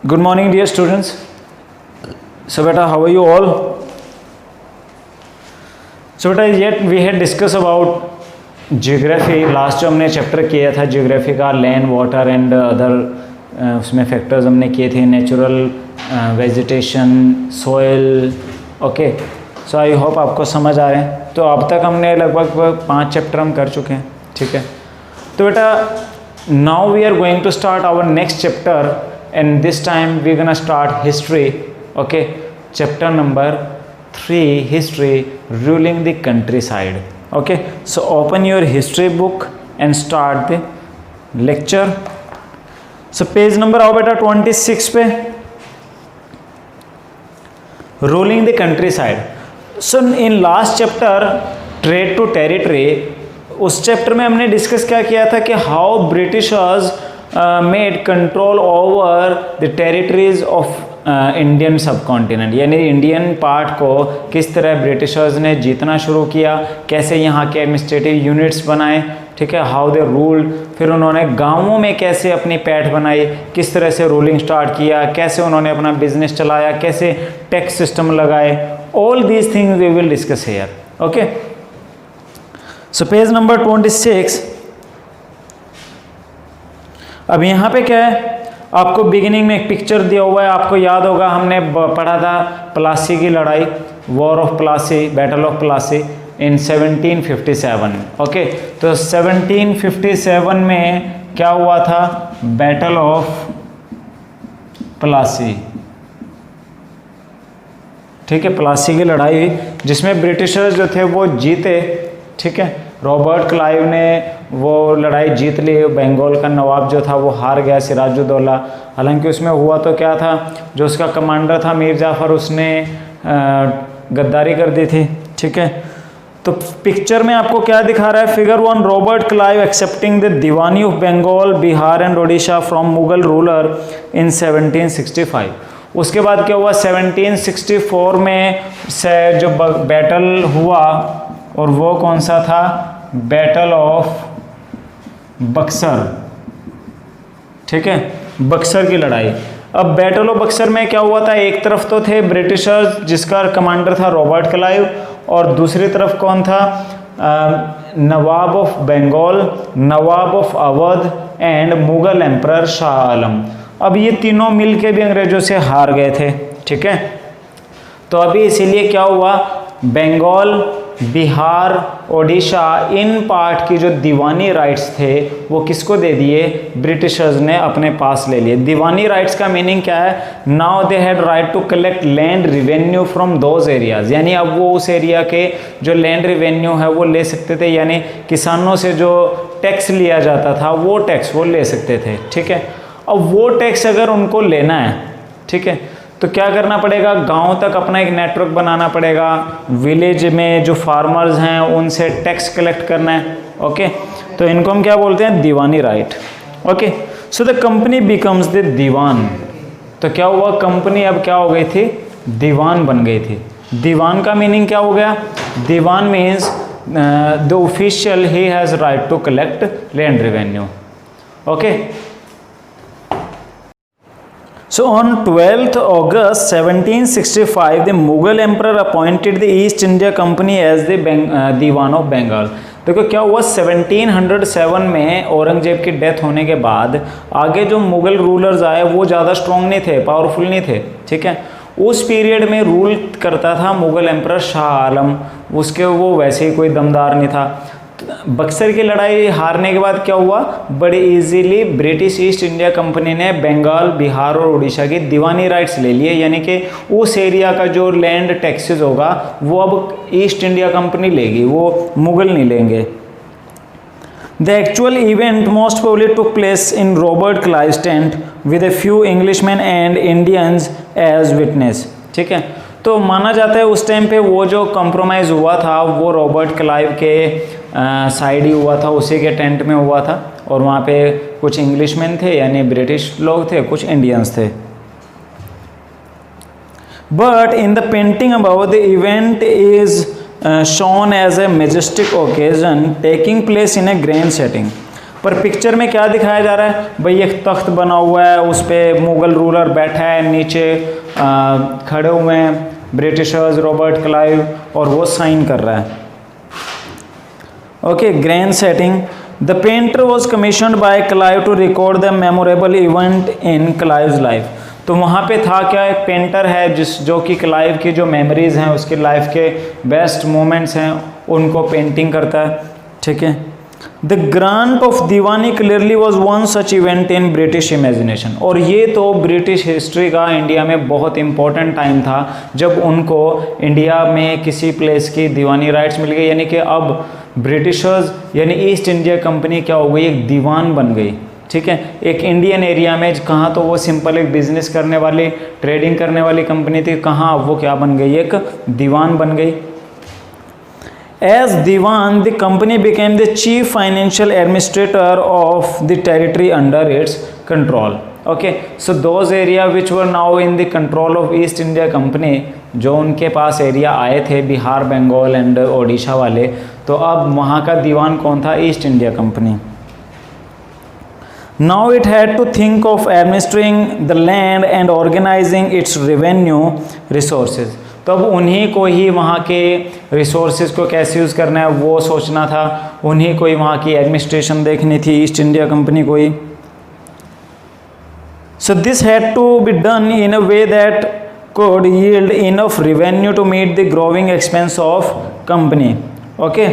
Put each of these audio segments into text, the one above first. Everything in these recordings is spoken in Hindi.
Good morning, dear students. So, beta, how are you all? So, beta, yet we had discussed about geography. Last जो हमने चैप्टर किया था geography का land, water and other उसमें फैक्टर्स हमने किए थे, natural, vegetation, soil. Okay, so I hope आपको समझ आ रहे हैं. तो अब तक हमने लगभग 5 चैप्टर हम कर चुके हैं. ठीक है, तो बेटा now we are going to start our next chapter and this time we're gonna start history. Okay, chapter number 3, history, ruling the countryside. Okay, so open your history book and start the lecture. So page number आओ बेटा 26 पे, ruling the countryside. So in last chapter trade to territory, उस चैप्टर में हमने डिस्कस क्या किया था कि how Britishers made control over the territories of Indian सब कॉन्टिनेंट, यानी इंडियन पार्ट को किस तरह ब्रिटिशर्स ने जीतना शुरू किया, कैसे यहाँ के एडमिनिस्ट्रेटिव यूनिट्स बनाए. ठीक है, हाउ दे रूल्ड. फिर उन्होंने गांवों में कैसे अपनी पैठ बनाई, किस तरह से रूलिंग स्टार्ट किया, कैसे उन्होंने अपना बिजनेस चलाया, कैसे टैक्स सिस्टम लगाए. All these things we will discuss here. Okay, so page number 26. अब यहाँ पे क्या है, आपको बिगिनिंग में एक पिक्चर दिया हुआ है. आपको याद होगा हमने पढ़ा था प्लासी की लड़ाई, war of Plassey, battle of Plassey in 1757. Okay, तो 1757 में क्या हुआ था, बैटल ऑफ प्लासी. ठीक है, प्लासी की लड़ाई जिसमें ब्रिटिशर्स जो थे वो जीते. ठीक है, रॉबर्ट क्लाइव ने वो लड़ाई जीत ली. बंगाल का नवाब जो था वो हार गया, सिराजुद्दौला. हालांकि उसमें हुआ तो क्या था, जो उसका कमांडर था मीर जाफ़र, उसने गद्दारी कर दी थी. ठीक है, तो पिक्चर में आपको क्या दिखा रहा है, figure 1, Robert Clive accepting the Diwani of Bengal, Bihar and Odisha from Mughal ruler in 1765. उसके बाद क्या हुआ, 1764 में से जो बैटल हुआ, और वो कौन सा था, बैटल ऑफ बक्सर. ठीक है, बक्सर की लड़ाई. अब बैटल ऑफ बक्सर में क्या हुआ था, एक तरफ तो थे ब्रिटिशर्स जिसका कमांडर था रॉबर्ट क्लाइव, और दूसरी तरफ कौन था, नवाब ऑफ बंगाल, नवाब of Awadh and Mughal emperor Shah Alam. अब ये तीनों मिलके भी अंग्रेजों से हार गए थे. ठीक है, तो अभी इसीलिए क्या हुआ, बंगाल, बिहार, ओडिशा, इन पार्ट की जो दीवानी राइट्स थे वो किसको दे दिए, ब्रिटिशर्स ने अपने पास ले लिए. दीवानी राइट्स का मीनिंग क्या है, now they had right to collect land revenue from those areas. यानी अब वो उस एरिया के जो लैंड रिवेन्यू है वो ले सकते थे, यानी किसानों से जो टैक्स लिया जाता था वो टैक्स वो ले सकते थे. ठीक है, अब वो टैक्स अगर उनको लेना है, ठीक है, तो क्या करना पड़ेगा, गांव तक अपना एक नेटवर्क बनाना पड़ेगा, विलेज में जो फार्मर्स हैं उनसे टैक्स कलेक्ट करना है. ओके, तो इनको हम क्या बोलते हैं, diwani right. Okay, so the company becomes the diwan. तो क्या हुआ, कंपनी अब क्या हो गई थी, दीवान बन गई थी. दीवान का मीनिंग क्या हो गया, diwan means the official he has right to collect land revenue. Okay, so on 12th August 1765 the Mughal emperor appointed the East India Company as the Diwan of Bengal. देखो क्या हुआ, 1707 में औरंगजेब की डेथ होने के बाद आगे जो मुगल रूलर्स आए वो ज़्यादा स्ट्रॉन्ग नहीं थे, पावरफुल नहीं थे. ठीक है, उस पीरियड में रूल करता था मुगल एम्परर शाह आलम. उसके वो वैसे ही कोई दमदार नहीं था. बक्सर की लड़ाई हारने के बाद क्या हुआ, बड़े easily British east India company ने बंगाल, बिहार और उड़ीसा की दीवानी राइट्स ले लिए. यानी कि उस एरिया का जो लैंड टैक्सेस होगा वो अब ईस्ट इंडिया कंपनी लेगी, वो मुगल नहीं लेंगे. The actual event most probably took place in Robert Clive's tent with a few Englishman and Indians as witness. ठीक है, तो माना जाता है उस टाइम पे वो जो कॉम्प्रोमाइज़ हुआ था वो रॉबर्ट क्लाइव के साइड ही हुआ था, उसी के टेंट में हुआ था. और वहाँ पे कुछ इंग्लिशमैन थे यानी ब्रिटिश लोग थे, कुछ इंडियंस थे. But in the painting about the event is shown as a majestic occasion taking place in a grand setting. पर पिक्चर में क्या दिखाया जा रहा है भाई, एक तख्त बना हुआ है, उस पर मुगल रूलर बैठा है, नीचे खड़े हुए हैं ब्रिटिशर्स, रॉबर्ट क्लाइव, और वो साइन कर रहा है। Okay, grand setting. The painter was commissioned by Clive to record the memorable event in Clive's life. तो वहाँ पे था क्या, एक पेंटर है जो कि क्लाइव की जो मेमोरीज हैं, उसकी लाइफ के बेस्ट मोमेंट्स हैं, उनको पेंटिंग करता है। ठीक है, the grant of Deewani clearly was one such event in British imagination. और ये तो ब्रिटिश हिस्ट्री का इंडिया में बहुत इंपॉर्टेंट टाइम था जब उनको इंडिया में किसी प्लेस की दीवानी राइट्स मिल गई, यानी कि अब ब्रिटिशर्स यानी ईस्ट इंडिया कंपनी क्या हो गई, एक दीवान बन गई। ठीक है, एक इंडियन एरिया में कहाँ तो वो सिंपल एक बिजनेस करने वाली, ट्रेडिंग करने वाली कंपनी थी, कहाँ अब वो क्या बन गई, एक दीवान बन गई। As Diwan, the company became the chief financial administrator of the territory under its control. Okay, so those area which were now in the control of East India Company, जो उनके पास एरिया आए थे बिहार, बंगाल एंड ओडिशा वाले, तो अब वहाँ का दीवान कौन था, east India company. Now it had to think of administering the land and organizing its revenue resources. तो अब उन्हीं को ही वहाँ के रिसोर्सेज को कैसे यूज़ करना है वो सोचना था, उन्हीं को ही वहाँ की एडमिनिस्ट्रेशन देखनी थी, ईस्ट इंडिया कंपनी को ही। So this had to be done in a way that could yield enough revenue to meet the growing expense of company. Okay,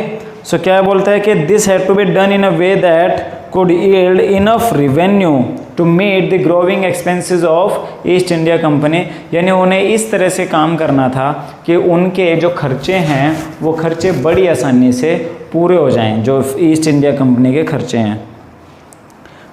so क्या बोलता है कि this had to be done in a way that could yield enough revenue to meet the growing expenses of East India Company, यानी उन्हें इस तरह से काम करना था कि उनके जो खर्चे हैं वो खर्चे बड़ी आसानी से पूरे हो जाएं, जो ईस्ट इंडिया कंपनी के खर्चे हैं।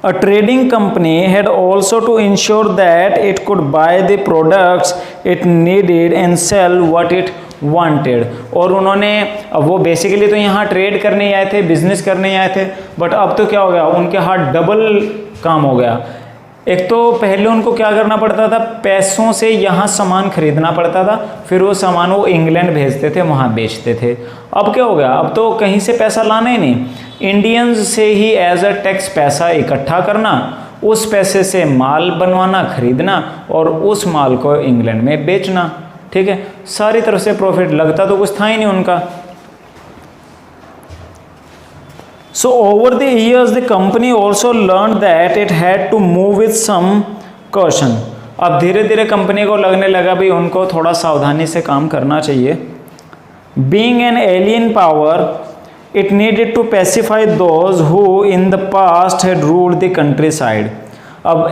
A trading company had also to ensure that it could buy the products it needed and sell what it wanted. और उन्होंने, अब वो बेसिकली तो यहाँ ट्रेड करने ही आए थे, बिजनेस करने ही आए थे, बट अब तो क्या हो गया, उनके हाथ डबल काम हो गया। एक तो पहले उनको क्या करना पड़ता था, पैसों से यहाँ सामान खरीदना पड़ता था, फिर वो सामान वो इंग्लैंड भेजते थे, वहाँ बेचते थे। अब क्या हो गया, अब तो कहीं से पैसा लाना ही नहीं, इंडियंस से ही एज अ टैक्स पैसा इकट्ठा करना, उस पैसे से माल बनवाना, खरीदना और उस माल को इंग्लैंड में बेचना। ठीक है, सारी तरफ से प्रॉफिट, लगता तो कुछ था ही नहीं उनका। So over the years the company also learned that it had to move with some caution. अब धीरे धीरे कंपनी को लगने लगा भी उनको थोड़ा सावधानी से काम करना चाहिए। Being an alien power, it needed to pacify those who in the past had ruled the countryside. अब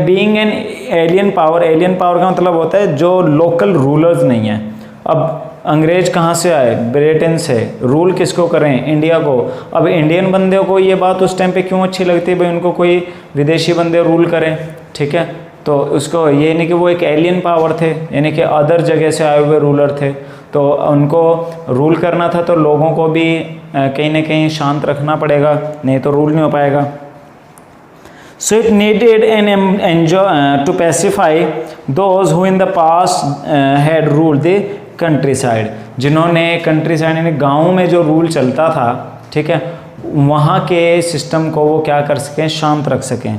being an alien power का मतलब होता है जो लोकल रूलर्स नहीं है। अब अंग्रेज कहाँ से आए, ब्रिटेन से, रूल किसको करें, इंडिया को। अब इंडियन बंदे को ये बात उस टाइम पे क्यों अच्छी लगती है भाई उनको कोई विदेशी बंदे रूल करें। ठीक है, तो उसको ये नहीं कि वो एक एलियन पावर थे, यानी कि अदर जगह से आए हुए रूलर थे, तो उनको रूल करना था, तो लोगों को भी कहीं ना कहीं शांत रखना पड़ेगा, नहीं तो रूल नहीं हो पाएगा। So it needed an to pacify those who in the past had ruled the country side, जिन्होंने कंट्री साइड यानी गाँव में जो रूल चलता था, ठीक है, वहाँ के सिस्टम को वो क्या कर सकें, शांत रख सकें।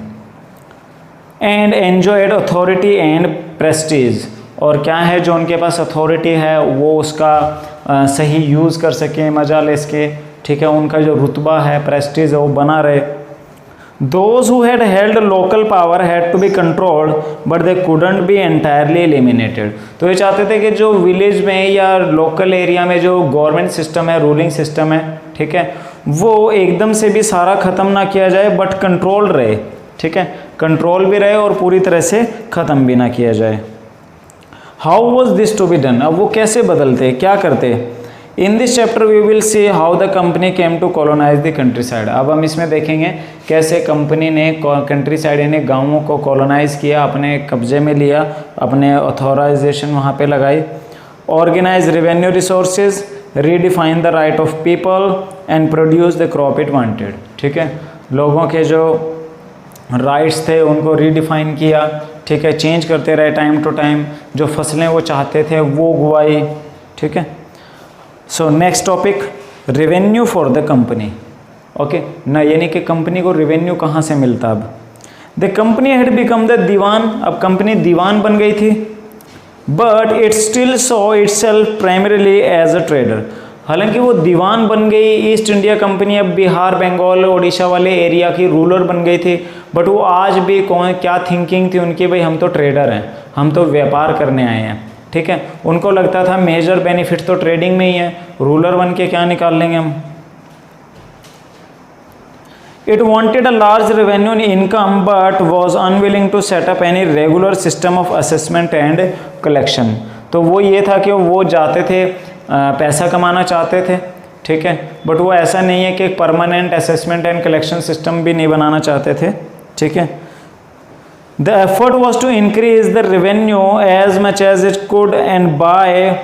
And enjoyed authority and Prestige, और क्या है जो उनके पास अथॉरिटी है वो उसका सही यूज़ कर सकें, मजा ले सके। ठीक है, उनका जो रुतबा है, प्रेस्टीज है, वो बना रहे। Those who had held local power had to be controlled, but they couldn't be entirely eliminated. तो ये चाहते थे कि जो विलेज में या लोकल एरिया में जो गवर्नमेंट सिस्टम है, रूलिंग सिस्टम है, ठीक है, वो एकदम से भी सारा ख़त्म ना किया जाए, बट कंट्रोल रहे। ठीक है, कंट्रोल भी रहे और पूरी तरह से ख़त्म भी ना किया जाए। How was this to be done, अब वो कैसे बदलते, क्या करते। In this chapter we will see how the company came to colonise the countryside. अब हम इसमें देखेंगे कैसे कंपनी ने कंट्री साइड यानी गाँवों को कॉलोनाइज किया, अपने कब्जे में लिया, अपने ऑथोराइजेशन वहाँ पे लगाई। Organise revenue resources, redefine the right of people and produce the crop it wanted. ठीक है, लोगों के जो राइट्स थे उनको रीडिफाइन किया। ठीक है, चेंज करते रहे टाइम टू टाइम, जो फसलें वो चाहते थे वो उगवाई। ठीक है, so next topic, revenue for the company. Okay ना, यानी कि कंपनी को रेवेन्यू कहाँ से मिलता। अब the company had become the diwan, अब कंपनी दीवान बन गई थी, but it still saw itself primarily as a trader, हालांकि वो दीवान बन गई, ईस्ट इंडिया कंपनी अब बिहार, बंगाल, उड़ीसा वाले एरिया की रूलर बन गई थी, बट वो आज भी कौन क्या थिंकिंग थी उनकी, भाई हम तो ट्रेडर हैं, हम तो व्यापार करने आए हैं, ठीक है। उनको लगता था मेजर बेनिफिट तो ट्रेडिंग में ही है, रूलर बन के क्या निकाल लेंगे हम। It wanted a large revenue and income but was unwilling to set up any regular system of assessment and collection। तो वो ये था कि वो जाते थे पैसा कमाना चाहते थे, ठीक है, बट वो ऐसा नहीं है कि एक permanent assessment and collection system भी नहीं बनाना चाहते थे, ठीक है। The effort was to increase the revenue as much as it could and buy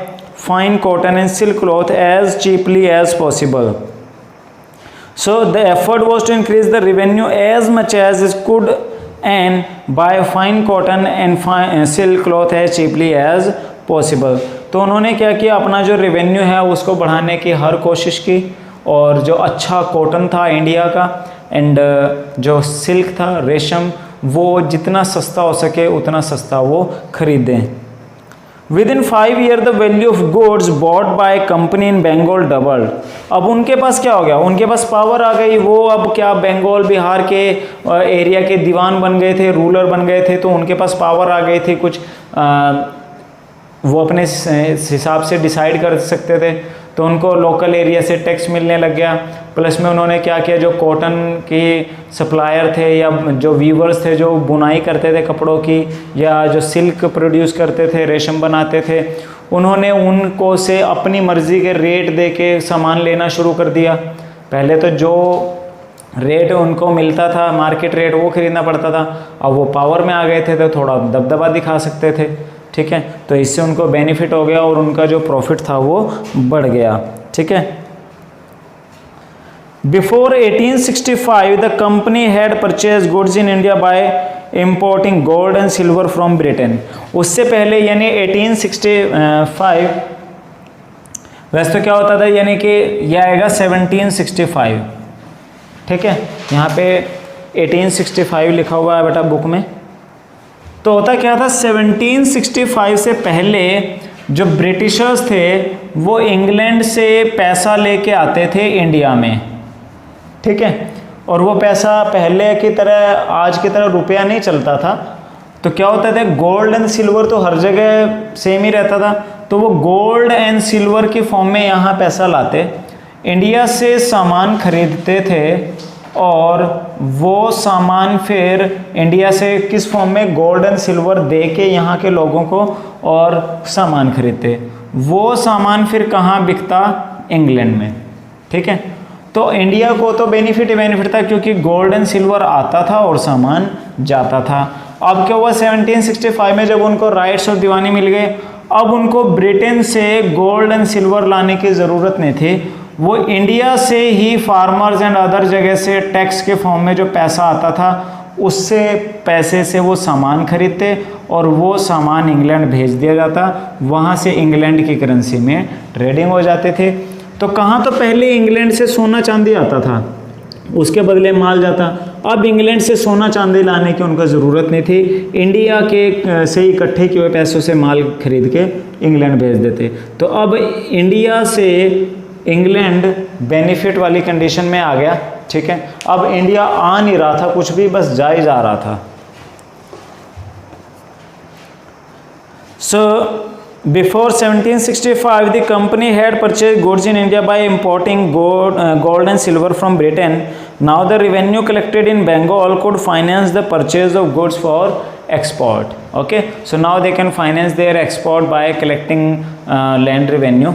fine cotton and silk cloth as cheaply as possible। So the effort was to increase the revenue as much as it could and buy fine cotton and silk cloth as cheaply as possible। तो उन्होंने क्या किया, अपना जो रेवेन्यू है उसको बढ़ाने की हर कोशिश की, और जो अच्छा कॉटन था इंडिया का एंड जो सिल्क था रेशम, वो जितना सस्ता हो सके उतना सस्ता वो खरीदें। Within 5 years the value of goods bought by company in Bengal doubled। अब उनके पास क्या हो गया, उनके पास पावर आ गई, वो अब क्या बंगाल बिहार के एरिया के दीवान बन गए थे, रूलर बन गए थे, तो उनके पास पावर आ गई थी, कुछ वो अपने हिसाब से डिसाइड कर सकते थे, तो उनको लोकल एरिया से टैक्स मिलने लग गया। प्लस में उन्होंने क्या किया, जो कॉटन के सप्लायर थे या जो वीवर्स थे जो बुनाई करते थे कपड़ों की, या जो सिल्क प्रोड्यूस करते थे, रेशम बनाते थे, उन्होंने उनको से अपनी मर्ज़ी के रेट दे के सामान लेना शुरू कर दिया। पहले तो जो रेट उनको मिलता था मार्केट रेट वो ख़रीदना पड़ता था, अब वो पावर में आ गए थे तो थोड़ा दबदबा दिखा सकते थे, ठीक है, तो इससे उनको बेनिफिट हो गया और उनका जो प्रॉफिट था वो बढ़ गया, ठीक है। Before 1865 the company had purchase goods in India by importing gold and silver from Britain. उससे पहले यानी 1865, वैसे तो क्या होता था, यानी कि यह आएगा 1765, ठीक है, यहाँ पे 1865 लिखा हुआ है बेटा बुक में। तो होता क्या था, 1765 से पहले जो ब्रिटिशर्स थे वो इंग्लैंड से पैसा लेके आते थे इंडिया में, ठीक है, और वो पैसा पहले की तरह आज की तरह रुपया नहीं चलता था, तो क्या होता था, गोल्ड एंड सिल्वर तो हर जगह सेम ही रहता था, तो वो गोल्ड एंड सिल्वर की फॉर्म में यहाँ पैसा लाते, इंडिया से सामान खरीदते थे, और वो सामान फिर इंडिया से किस फॉर्म में, गोल्ड एंड सिल्वर दे के यहाँ के लोगों को और सामान खरीदते। वो सामान फिर कहाँ बिकता, इंग्लैंड में, ठीक है। तो इंडिया को तो बेनिफिट ही बेनिफिट था क्योंकि गोल्ड एंड सिल्वर आता था और सामान जाता था। अब क्या हुआ, 1765 में जब उनको राइट्स और दीवानी मिल गए, अब उनको ब्रिटेन से गोल्ड एंड सिल्वर लाने की ज़रूरत नहीं थी, वो इंडिया से ही फार्मर्स एंड अदर जगह से टैक्स के फॉर्म में जो पैसा आता था उससे पैसे से वो सामान खरीदते और वो सामान इंग्लैंड भेज दिया जाता, वहाँ से इंग्लैंड की करेंसी में ट्रेडिंग हो जाते थे। तो कहाँ, तो पहले इंग्लैंड से सोना चांदी आता था, उसके बदले माल जाता, अब इंग्लैंड से सोना चांदी लाने की उनको ज़रूरत नहीं थी, इंडिया के से इकट्ठे किए हुए पैसों से माल खरीद के इंग्लैंड भेज देते। तो अब इंडिया से इंग्लैंड बेनिफिट वाली कंडीशन में आ गया, ठीक है। अब इंडिया आ नहीं रहा था कुछ भी, बस जा ही जा रहा था। So before 1765 the company had purchase goods in India by importing gold and silver from Britain. Now the revenue collected in Bengal could finance the purchase of goods for export। okay, so now they can finance their export by collecting land revenue।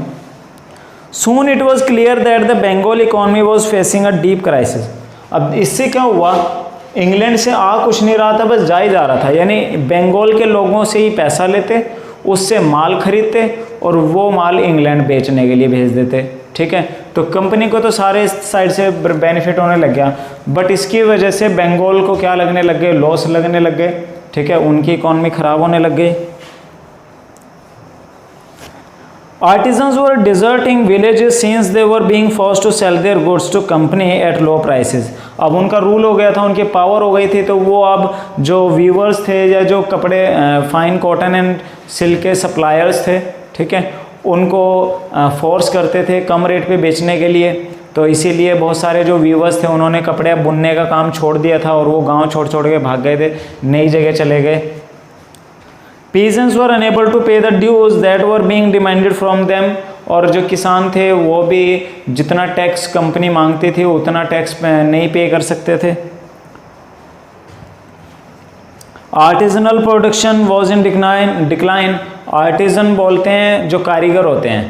Soon it was clear that the Bengal economy was facing a deep crisis। अब इससे क्या हुआ, इंग्लैंड से आ कुछ नहीं रहा था, बस जा ही जा रहा था, यानी बंगाल के लोगों से ही पैसा लेते, उससे माल खरीदते और वो माल इंग्लैंड बेचने के लिए भेज देते, ठीक है। तो कंपनी को तो सारे साइड से बेनिफिट होने लग गया, बट इसकी वजह से बंगाल को क्या लगने लग गए, लॉस लगने लग गए, ठीक है, उनकी इकॉनमी ख़राब होने लग गई। Artisans were deserting villages since they were being forced to sell their goods to company at low prices. अब उनका रूल हो गया था, उनकी पावर हो गई थी, तो वो अब जो वीवर्स थे या जो कपड़े फाइन कॉटन एंड सिल्क के सप्लायर्स थे, ठीक है, उनको फोर्स करते थे कम रेट पे बेचने के लिए। तो इसीलिए बहुत सारे जो वीवर्स थे उन्होंने कपड़े बुनने का काम छोड़ दिया था और वो गाँव छोड़ छोड़ के भाग गए थे, नई जगह चले गए। Peasants were unable to pay the dues that were being demanded from them, और जो किसान थे वो भी जितना टैक्स कंपनी मांगती थी उतना टैक्स नहीं पे कर सकते थे। Artisanal production was in decline. Artisan बोलते हैं जो कारीगर होते हैं,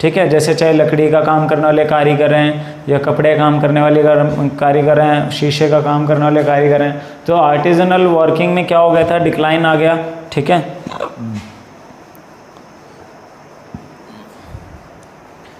ठीक है, जैसे चाहे लकड़ी का काम करने वाले कारीगर हैं या कपड़े काम करने वाले कारीगर हैं, शीशे का काम करने वाले कारीगर हैं, तो आर्टिजनल वर्किंग में क्या हो गया था, डिक्लाइन आ गया, ठीक है।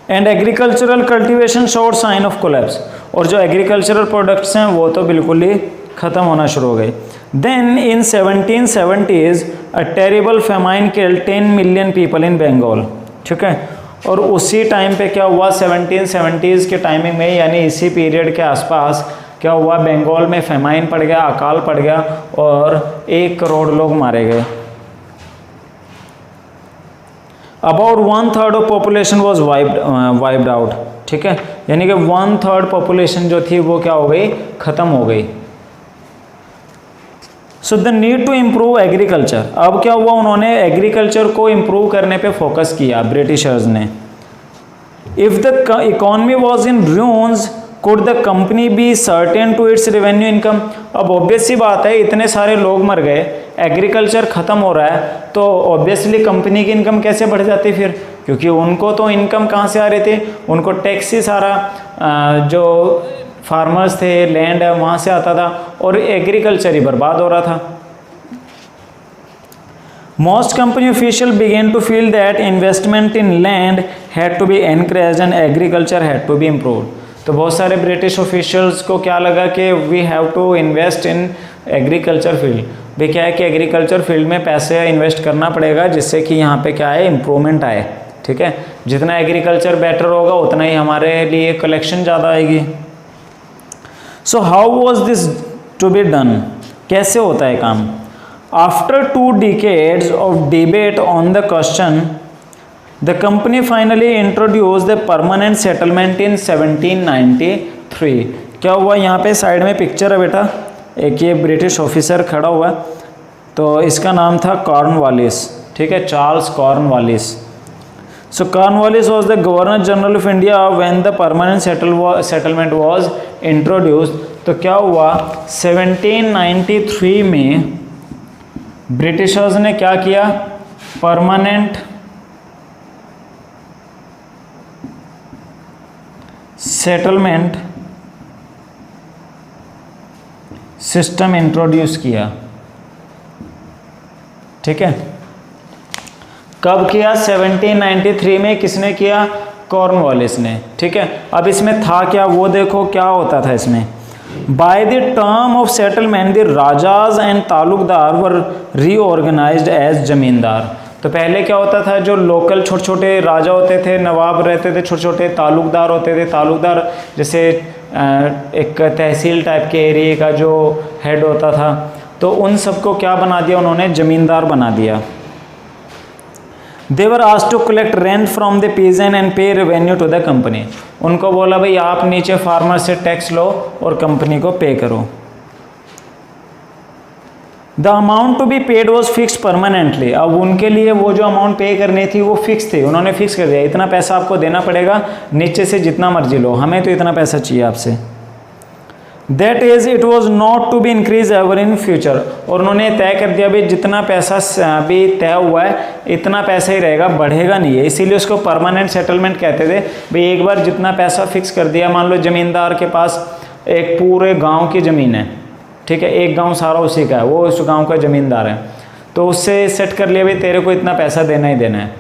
And agricultural cultivation showed sign of collapse, और जो एग्रीकल्चरल प्रोडक्ट्स हैं वो तो बिल्कुल ही ख़त्म होना शुरू हो गए। Then in 1770s a terrible famine killed 10 million people in Bengal, ठीक है। और उसी टाइम पे क्या हुआ, 1770s के टाइमिंग में, यानी इसी पीरियड के आसपास क्या हुआ, बंगाल में फेमाइन पड़ गया, अकाल पड़ गया और 1 करोड़ लोग मारे गए। About 1/3 of population was wiped out, ठीक है, यानी कि 1/3 पॉपुलेशन जो थी वो क्या हो गई, ख़त्म हो गई। So the need to improve agriculture, अब क्या हुआ, उन्होंने एग्रीकल्चर को इम्प्रूव करने पे फोकस किया ब्रिटिशर्स ने। If the economy was in ruins could the company be certain to its revenue income. अब ऑब्वियस सी बात है, इतने सारे लोग मर गए, एग्रीकल्चर ख़त्म हो रहा है, तो ऑब्वियसली कंपनी की इनकम कैसे बढ़ जाती फिर, क्योंकि उनको तो इनकम कहाँ से आ रही थी, उनको टैक्स ही सारा जो फार्मर्स थे, लैंड है, वहाँ से आता था, और एग्रीकल्चर ही बर्बाद हो रहा था। Most company official begin to feel that investment in land had to be encourage and agriculture had to be improved. तो बहुत सारे ब्रिटिश ऑफिशियल्स को क्या लगा कि we have to invest in agriculture field, भी क्या है कि एग्रीकल्चर फील्ड में पैसे इन्वेस्ट करना पड़ेगा जिससे कि यहाँ पे क्या है, इम्प्रूवमेंट आए, ठीक है। जितना एग्रीकल्चर बेटर होगा उतना ही हमारे लिए कलेक्शन ज़्यादा आएगी। So how was this to be done, कैसे होता है काम। After 2 decades of debate on the question the company finally introduce the permanent settlement in 1793। क्या हुआ, यहाँ पे साइड में पिक्चर है बेटा, एक ये ब्रिटिश ऑफिसर खड़ा हुआ है, तो इसका नाम था कॉर्नवालिस, ठीक है, Charles Cornwallis. So Cornwallis was the governor general of India when the permanent settlement was introduced. तो क्या हुआ, 1793 में ब्रिटिशर्स ने क्या किया, परमानेंट सेटलमेंट सिस्टम इंट्रोड्यूस किया, ठीक है। कब किया, 1793 में। किसने किया, कॉर्नवालिस ने, ठीक है। अब इसमें था क्या, वो देखो क्या होता था इसमें। By the term of settlement the rajas and taluqdar were reorganised as zamindar. तो पहले क्या होता था, जो लोकल छोटे छोटे राजा होते थे, नवाब रहते थे, छोटे छोटे तालुकदार होते थे। तालुकदार जैसे एक तहसील टाइप के एरिया का जो हेड होता था, तो उन सबको क्या बना दिया उन्होंने, ज़मींदार बना दिया। They were asked to collect rent from the peasant and pay revenue to the company. उनको बोला भाई आप नीचे फार्मर से टैक्स लो और कंपनी को पे करो। The amount to be paid was fix permanently. अब उनके लिए वो जो अमाउंट पे करनी थी वो फिक्स थी, उन्होंने फिक्स कर दिया, इतना पैसा आपको देना पड़ेगा, नीचे से जितना मर्जी लो, हमें तो इतना पैसा चाहिए आपसे। That is it was not to be increase ever in future. और उन्होंने तय कर दिया भाई जितना पैसा अभी तय हुआ है इतना पैसा ही रहेगा, बढ़ेगा नहीं है, इसीलिए उसको परमानेंट सेटलमेंट कहते थे। भाई एक बार जितना पैसा फिक्स कर दिया, मान लो ज़मींदार के पास एक पूरे गाँव की ज़मीन है, ठीक है, एक गांव सारा उसी का है, वो उस गांव का ज़मींदार है, तो उससे सेट कर लिया भाई तेरे को इतना पैसा देना ही देना है।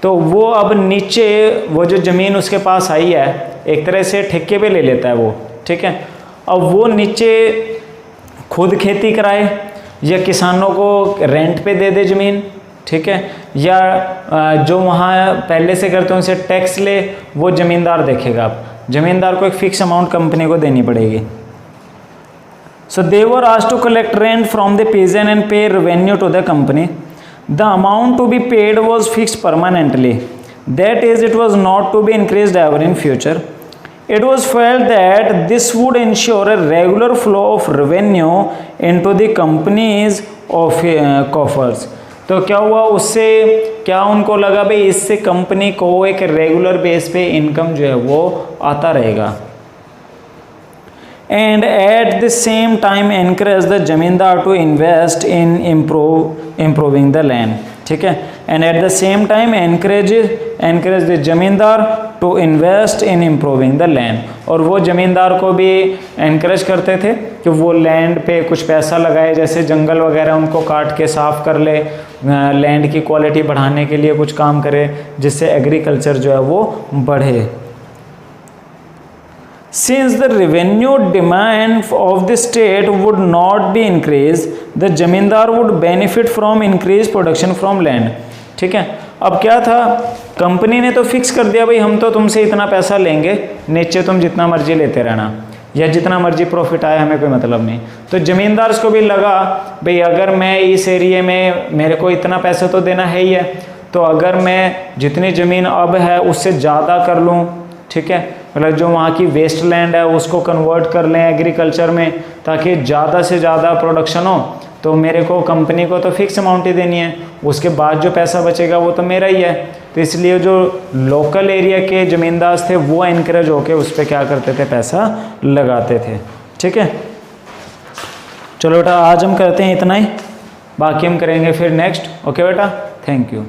तो वो अब नीचे वो जो ज़मीन उसके पास आई है एक तरह से ठेके पे ले लेता है वो, ठीक है। अब वो नीचे खुद खेती कराए या किसानों को रेंट पे दे दे ज़मीन, ठीक है, या जो वहाँ पहले से करते हैं उनसे टैक्स ले, वो ज़मींदार देखेगा। आप ज़मींदार को एक फिक्स अमाउंट कंपनी को देनी पड़ेगी। So they were asked to collect rent from the peasant and pay revenue to the company. The amount to be paid was fixed permanently, that is it was not to be increased ever in future. It was felt that this would ensure a regular flow of revenue into the company's coffers। तो क्या हुआ, उससे क्या उनको लगा भाई इससे कंपनी को एक रेगुलर बेस पे इनकम जो है वो आता रहेगा। And at the same time encourage the zamindar to invest in improving the land, ठीक है। And at the same time encourage the zamindar to invest in improving the land. और वो ज़मींदार को भी एनकरेज करते थे कि वो लैंड पे कुछ पैसा लगाए, जैसे जंगल वगैरह उनको काट के साफ़ कर ले, लैंड की क्वालिटी बढ़ाने के लिए कुछ काम करे, जिससे एग्रीकल्चर जो है वो बढ़े। Since the revenue demand of the state would not be increased, the जमींदार would benefit from increased production from land, ठीक है। अब क्या था, कंपनी ने तो फिक्स कर दिया भाई हम तो तुमसे इतना पैसा लेंगे, नीचे तुम जितना मर्जी लेते रहना या जितना मर्जी प्रॉफिट आए हमें कोई मतलब नहीं। तो ज़मींदार को भी लगा भाई अगर मैं इस एरिए में मेरे को इतना पैसा तो देना है ही है, तो अगर मैं जितनी ज़मीन अब है उससे ज़्यादा कर लूँ, ठीक है, मतलब जो वहाँ की वेस्ट लैंड है उसको कन्वर्ट कर लें एग्रीकल्चर में, ताकि ज़्यादा से ज़्यादा प्रोडक्शन हो, तो मेरे को कंपनी को तो फिक्स अमाउंट ही देनी है, उसके बाद जो पैसा बचेगा वो तो मेरा ही है। तो इसलिए जो लोकल एरिया के ज़मींदार थे वो इनकरेज होके उस पर क्या करते थे, पैसा लगाते थे, ठीक है। चलो बेटा आज हम करते हैं इतना ही, बाकी हम करेंगे फिर नेक्स्ट। ओके बेटा, थैंक यू।